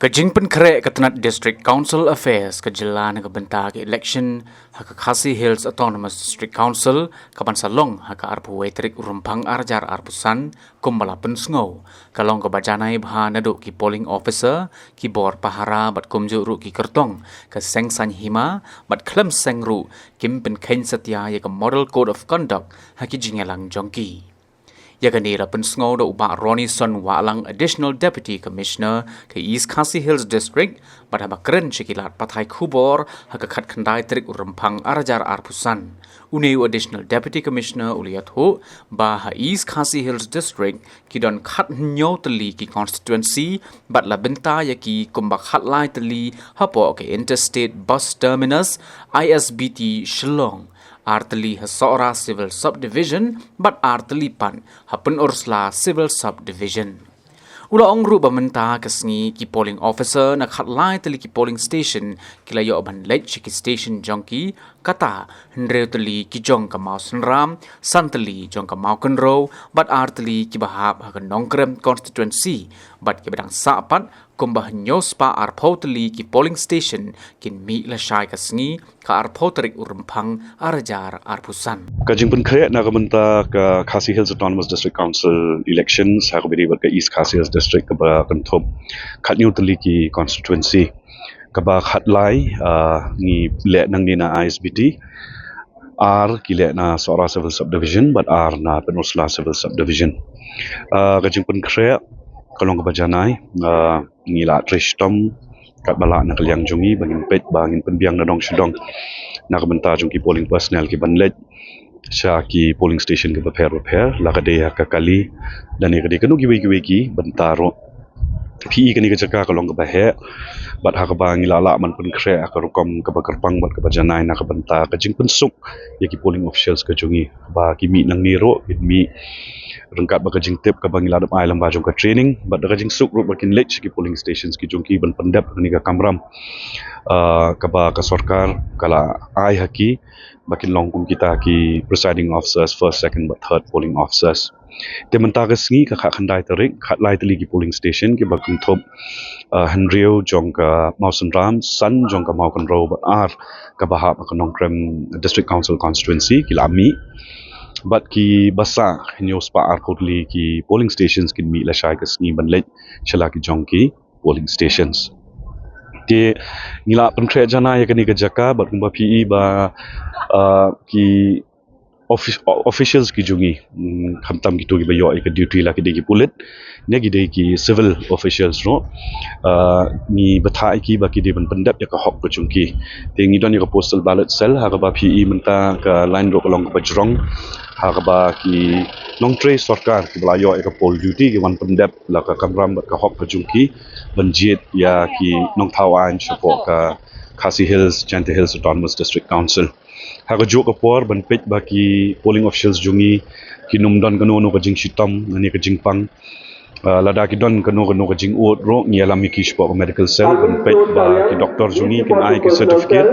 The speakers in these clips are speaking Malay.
Kajing penkerek ketenat District Council Affairs kejelan kebentak election haka Khasi Hills Autonomous District Council kapan salong haka arpu wetrik rumpang arjar arpusan kumbalapen sngau kalong kebajanai baha naduk ki polling officer ki bor pahara bat kumju ru ki kertong ke seng san hima bat klem seng ru kim pen kain setia ya ke model code of conduct haki jingelang jongki. Yaganira pensngau da ubah Ronnie Son Walang Additional Deputy Commissioner ke East Khasi Hills District pada bakren cikilat patai kubor haka khat khandai trik urempang arajar arpusan. Uneu Additional Deputy Commissioner uliat ho bah East Khasi Hills District kidon khat nyo teli ki constituency bat la benta yaki kumbak khat lai teli hapo ke Interstate Bus Terminus ISBT Shillong. Arteli Hasora Civil Subdivision but Arteli Pan Hapen Ursla Civil Subdivision. Ula ongru bamenta kesngi ki polling officer nak hatlai teli ki polling station kila yo ban lech ki station jongki kata hendreu teli ki jong ka mau senram santeli jong ka mau kenro but arteli ki bahap ha nongkrem constituency but ki bedang sapat kumbah nyos pa arpoteli ki polling station kin mi la shai kasngi ka arpoterik urempang arjar arpusan. Kajing pun kaya nak menta ke Khasi Hills Autonomous District Council elections aku beri ke East Khasi Hills District ke kentop kat new teli ki constituency ke khat lai ni lek nang ni na ISBT R ki lek na Sora Civil Subdivision but R na Penusla Civil Subdivision. Kajing pun kaya kalong kebajanai ngila trishtom kat balak nak liang jungi bangin pet bangin penbiang na dong shudong nak benta jungki polling personnel ki banlet sya ki polling station ke repair la kade ka kali dan ni kade kanu giwi bentaro PE kani ke jaka kalong ke bahe bat ha ka bangila la man pun kre ka rukom ke bakerpang bat ke bajanai nak benta ka jing pensuk yaki polling officials ke jungi ba ki mi nang niro mi rengkat bakajing tip ka bangila dap ai lamba jong ka training bat bakajing suk ru bakin lech ki polling stations ki jongki ban pendap ni ka kamram ka ba ka sarkar kala ai haki bakin longkum kita ki presiding officers first second but third polling officers te menta ka sngi ka khandai tarik khat lai teli ki polling station ki bakung thop hendreu jong ka mausan ram san jong ka mau kan ro bat ar ka bahap ka nongkrem district council constituency ki lami but ki basa news pa arkotli ki polling stations kin mi la shai ka sngi ban lech chala ki jongki polling stations te ngila pentre jana ya kani ka jaka bat kumba PE ba ki officials ki jungi khamtam ki to ki bayo ka duty la ki de ki pulit ne ki de ki civil officials ro ni bathai ki ba ki de ban pendap ya ka hok ka jungki te ngi don ya ka postal ballot cell ha ka ba PE menta ka line ro kalong ka bajrong ha ka ba ki long tray sarkar ki balayo ka poll duty ki wan pendap la ka kamram ka hok ka jungki banjit ya ki nong thawan support ka Khasi Hills Jante Hills Autonomous District Council ha ka jok apor ban pet ba ki polling officials jungi ki numdon kanu no ka jing shitam ngani ka jing pang lada ki don kanu ka jing ot ro ngi alami ki support medical cell ban pet ba ki doctor jungi kin ai ki certificate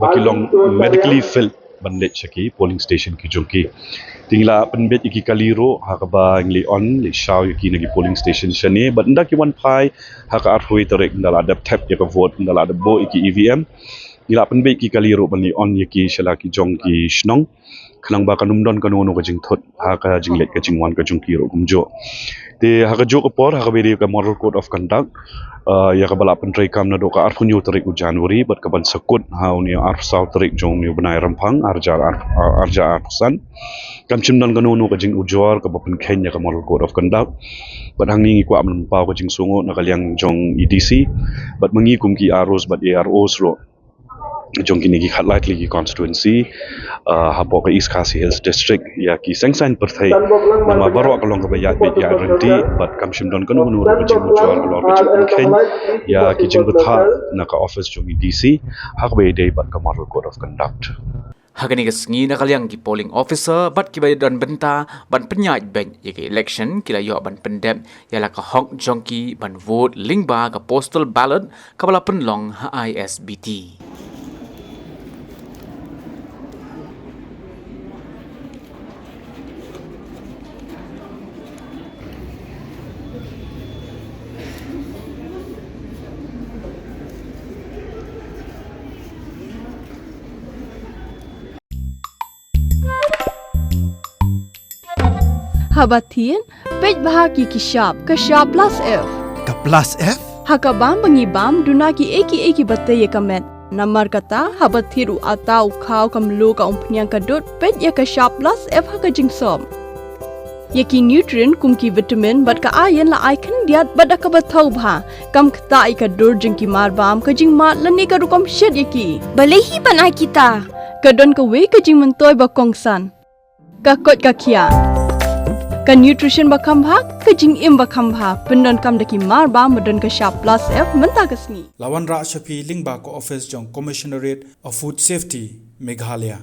ba ki long medically fill ban let chaki polling station ki jongki tingla penbet iki kaliro ha ka ba ngli on le shaw ki nagi polling station shane but nda ki one pai ha ka arhui tarek ndala adap tap ya ka vote ndala adap bo iki EVM ila penbet ki kaliro bani on yaki shala ki jongki shnong khalang ba kanum don kanu no ka jing thot ha ka jing let ka jing wan ka jongki ro kumjo te ha ka jok por ha ka beri ka model code of conduct ya ka bala pentrai kam na do ka arpunyo tarik u January bat ka ban sakut ha uni ar saw tarik jong ni banai rampang arja arsan kam chimdan kanu no ka jing ujor ka bapen kenya ka model code of conduct bat hangi ko amlan pa ko jing sungo na kalyang jong EDC bat mangi kum ki aros bat AROs ro jong kini ki khatlai ki constituency hapo ka East Khasi Hills District ya ki sengsain perthai nama baro ka long ka bayat bit ya renti but kam shimdon kanu nu ka jing ujor ka lor ka jing ken ya ki jing butha na ka office jong EDC hak be day bat ka model code of conduct Hagani kesngi na kalyang ki polling officer bat ki bayan benta ban penyait ben yaki election kila yo ban pendep yala ka hok jongki ban vote lingba ka postal ballot kabala penlong ISBT. habatin pej bahagi kishap ka sharp plus F Ka plus F? hakabam bangibam dunaki eki bate yekamet namar kata habathiru atau kau kamlu ka umpnyang kadut pej ya ka sharp plus F haka jingsom yaki nutrient kumki vitamin bat ka iron la icon diat bat ka bathau bha kam khta ka dur jingki marbam ka jing mat lani ka rukom shed yaki Balehi banai kita. kadon ka we ka jing mentoy ba kongsan ka kot ka khia ka nutrition ba khambha ka jing im ba khambha pendon kam daki marbam modon ka sharp plus F menta kasni Lawan Ra Shafi Lingba ko office jong Commissionerate of Food Safety Meghalaya